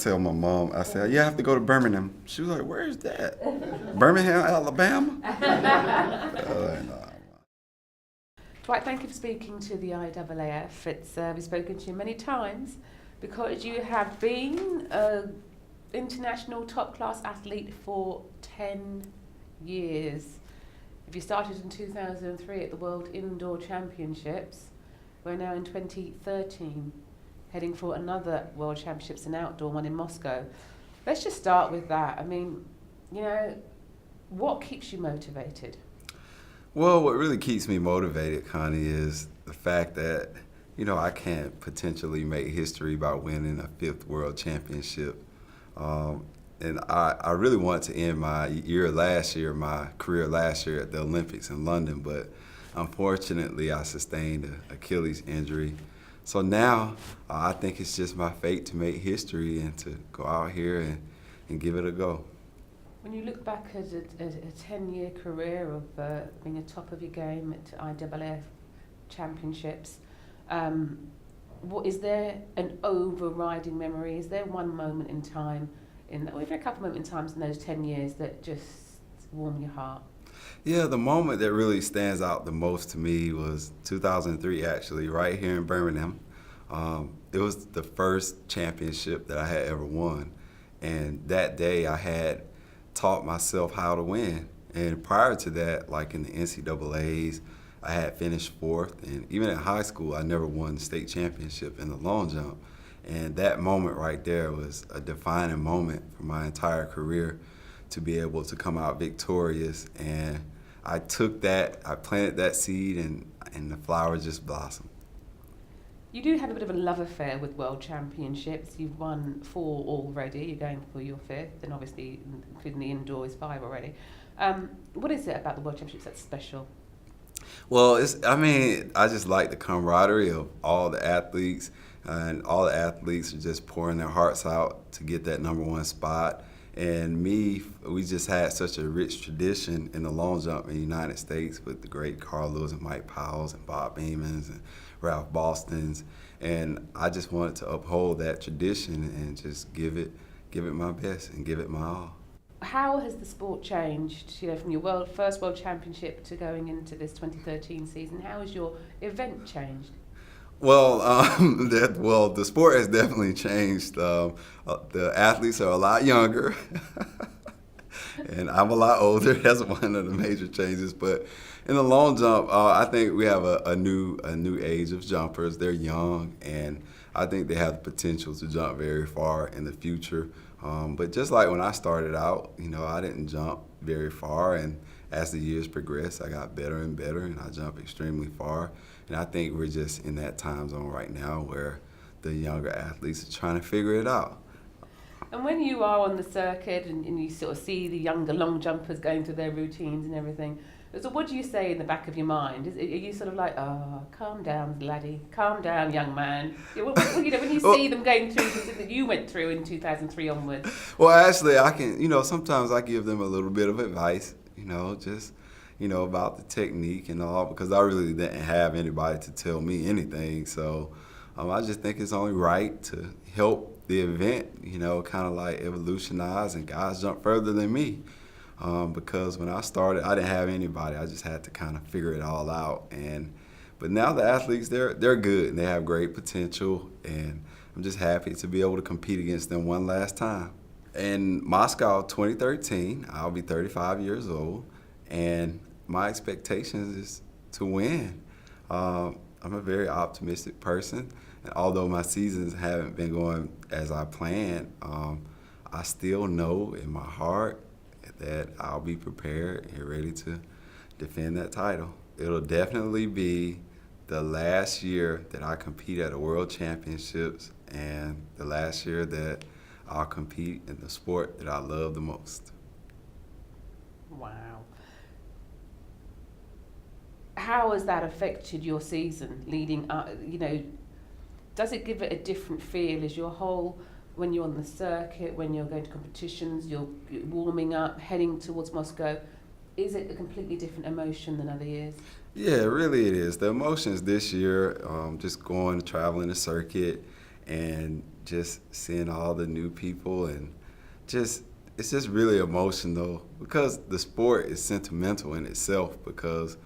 tell my mom, I said, yeah, I have to go to Birmingham. She was like, where is that? Birmingham, Alabama? No. Dwight, thank you for speaking to the IAAF. We've spoken to you many times because you have been an international top-class athlete for 10 years. If you started in 2003 at the World Indoor Championships, we're now in 2013, heading for another World Championships, an outdoor one in Moscow. Let's just start with that. I mean, what keeps you motivated? Well, what really keeps me motivated, Connie, is the fact that, I can potentially make history by winning a 5th World Championship. And I really wanted to end my career last year at the Olympics in London, but unfortunately I sustained an Achilles injury. So now I think it's just my fate to make history and to go out here and give it a go. When you look back at a 10-year career of being at top of your game at IAAF Championships, is there an overriding memory? Is there one moment in time, or even a couple of moments in times in those 10 years that just warm your heart? Yeah, the moment that really stands out the most to me was 2003, actually, right here in Birmingham. It was the first championship that I had ever won. And that day I had taught myself how to win. And prior to that, like in the NCAAs, I had finished 4th. And even in high school, I never won the state championship in the long jump. And that moment right there was a defining moment for my entire career, to be able to come out victorious. And I took that, I planted that seed, and the flower just blossomed. You do have a bit of a love affair with World Championships. You've won 4 already. You're going for your 5th, and obviously, including the indoor, is 5 already. What is it about the World Championships that's special? Well, I just like the camaraderie of all the athletes, and all the athletes are just pouring their hearts out to get that #1 spot. And we just had such a rich tradition in the long jump in the United States with the great Carl Lewis and Mike Powells and Bob Beamons and Ralph Bostons. And I just wanted to uphold that tradition and just give it my best and give it my all. How has the sport changed, from your first World Championship to going into this 2013 season? How has your event changed? Well, the sport has definitely changed. The athletes are a lot younger, and I'm a lot older. That's one of the major changes. But in the long jump, I think we have a new age of jumpers. They're young, and I think they have the potential to jump very far in the future. But just like when I started out, I didn't jump very far, and as the years progressed, I got better and better, and I jump extremely far. And I think we're just in that time zone right now where the younger athletes are trying to figure it out. And when you are on the circuit and you sort of see the younger long jumpers going through their routines and everything, so what do you say in the back of your mind? Are you sort of like, oh, calm down, laddie, calm down, young man? When you see them going through the thing that you went through in 2003 onwards? Well, actually, I can, sometimes I give them a little bit of advice, just about the technique and all, because I really didn't have anybody to tell me anything. So I just think it's only right to help the event, kind of like evolutionize, and guys jump further than me. Because when I started, I didn't have anybody. I just had to kind of figure it all out. But now the athletes, they're good, and they have great potential, and I'm just happy to be able to compete against them one last time. In Moscow 2013, I'll be 35 years old, and my expectations is to win. I'm a very optimistic person, and although my seasons haven't been going as I planned, I still know in my heart that I'll be prepared and ready to defend that title. It'll definitely be the last year that I compete at the World Championships, and the last year that I'll compete in the sport that I love the most. Wow. How has that affected your season leading up? Does it give it a different feel? Is your whole, when you're on the circuit, when you're going to competitions, you're warming up, heading towards Moscow, is it a completely different emotion than other years? Yeah, really it is. The emotions this year, just traveling the circuit and just seeing all the new people and just it's just really emotional because the sport is sentimental in itself because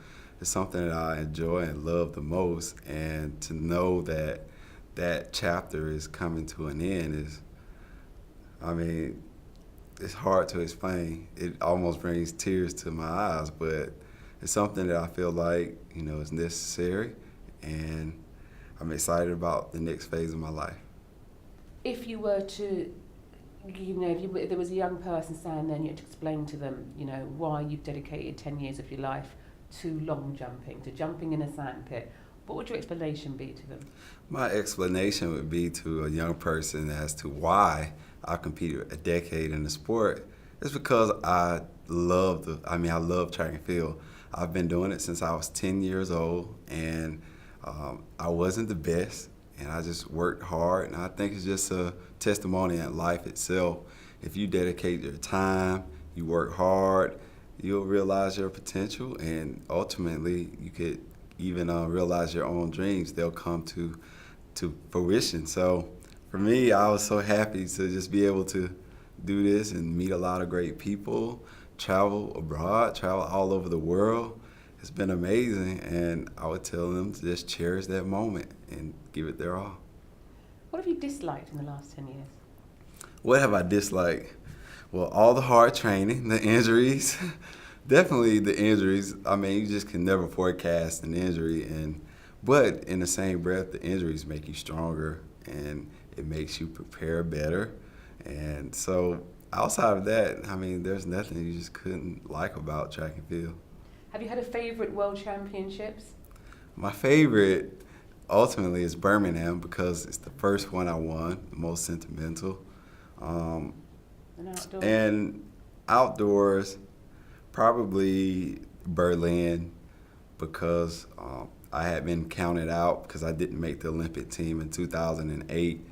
it's something that I enjoy and love the most, and to know that that chapter is coming to an end is, I mean, it's hard to explain. It almost brings tears to my eyes, but it's something that I feel like, is necessary, and I'm excited about the next phase of my life. If you were to, if there was a young person standing there and you had to explain to them, why you've dedicated 10 years of your life to long jumping, to jumping in a sandpit, what would your explanation be to them? My explanation would be to a young person as to why I competed a decade in the sport. It's because I love track and field. I've been doing it since I was 10 years old, and I wasn't the best, and I just worked hard, and I think it's just a testimony in life itself. If you dedicate your time, you work hard, you'll realize your potential, and ultimately you could even realize your own dreams. They'll come to fruition. So for me, I was so happy to just be able to do this and meet a lot of great people, travel abroad, travel all over the world. It's been amazing, and I would tell them to just cherish that moment and give it their all. What have you disliked in the last 10 years? What have I disliked? Well, all the hard training, the injuries, definitely the injuries. I mean, you just can never forecast an injury, but in the same breath, the injuries make you stronger, and it makes you prepare better. And so outside of that, I mean, there's nothing you just couldn't like about track and field. Have you had a favorite world championships? My favorite ultimately is Birmingham because it's the first one I won, the most sentimental. And outdoors? And outdoors, probably Berlin because I had been counted out because I didn't make the Olympic team in 2008.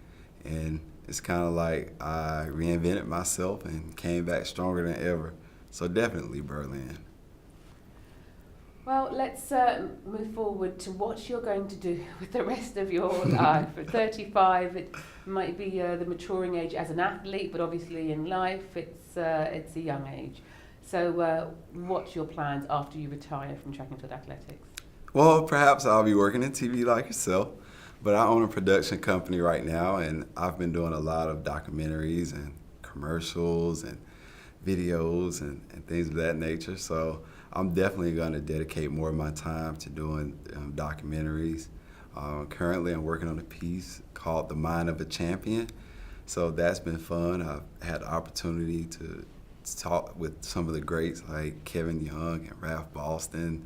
And it's kind of like I reinvented myself and came back stronger than ever. So definitely Berlin. Well, let's move forward to what you're going to do with the rest of your life. At 35, it might be the maturing age as an athlete, but obviously in life, it's a young age. So what's your plans after you retire from track and field athletics? Well, perhaps I'll be working in TV like yourself, but I own a production company right now, and I've been doing a lot of documentaries and commercials and videos and things of that nature. So I'm definitely going to dedicate more of my time to doing documentaries. Currently, I'm working on a piece called The Mind of a Champion. So that's been fun. I've had the opportunity to talk with some of the greats like Kevin Young and Ralph Boston.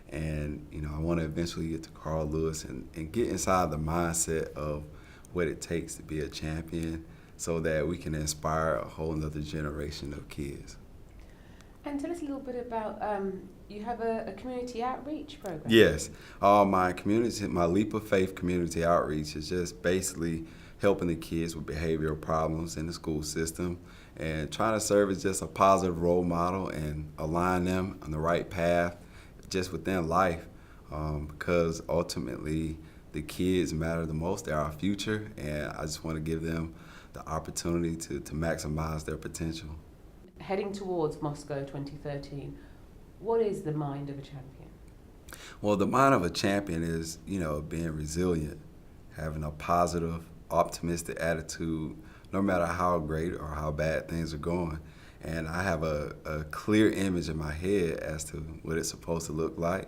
And, I want to eventually get to Carl Lewis and get inside the mindset of what it takes to be a champion so that we can inspire a whole nother generation of kids. And tell us a little bit about, you have a community outreach program? Yes. My Leap of Faith community outreach is just basically helping the kids with behavioral problems in the school system and trying to serve as just a positive role model and align them on the right path just within life, because ultimately the kids matter the most. They're our future, and I just want to give them the opportunity to maximize their potential. Heading towards Moscow 2013, what is the mind of a champion? Well, the mind of a champion is, being resilient, having a positive, optimistic attitude, no matter how great or how bad things are going. And I have a clear image in my head as to what it's supposed to look like,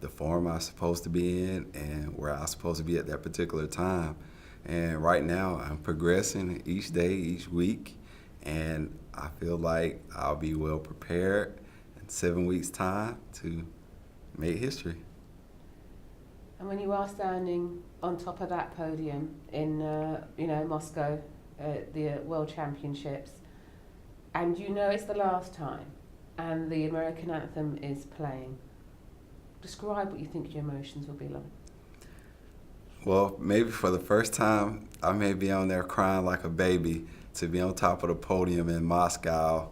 the form I'm supposed to be in, and where I'm supposed to be at that particular time. And right now, I'm progressing each day, each week, and I feel like I'll be well prepared in 7 weeks' time to make history. And when you are standing on top of that podium in, Moscow, the World Championships, and it's the last time, and the American anthem is playing, describe what you think your emotions will be like. Well, maybe for the first time, I may be on there crying like a baby to be on top of the podium in Moscow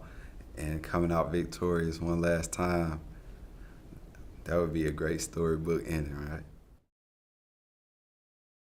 and coming out victorious one last time. That would be a great storybook ending, right?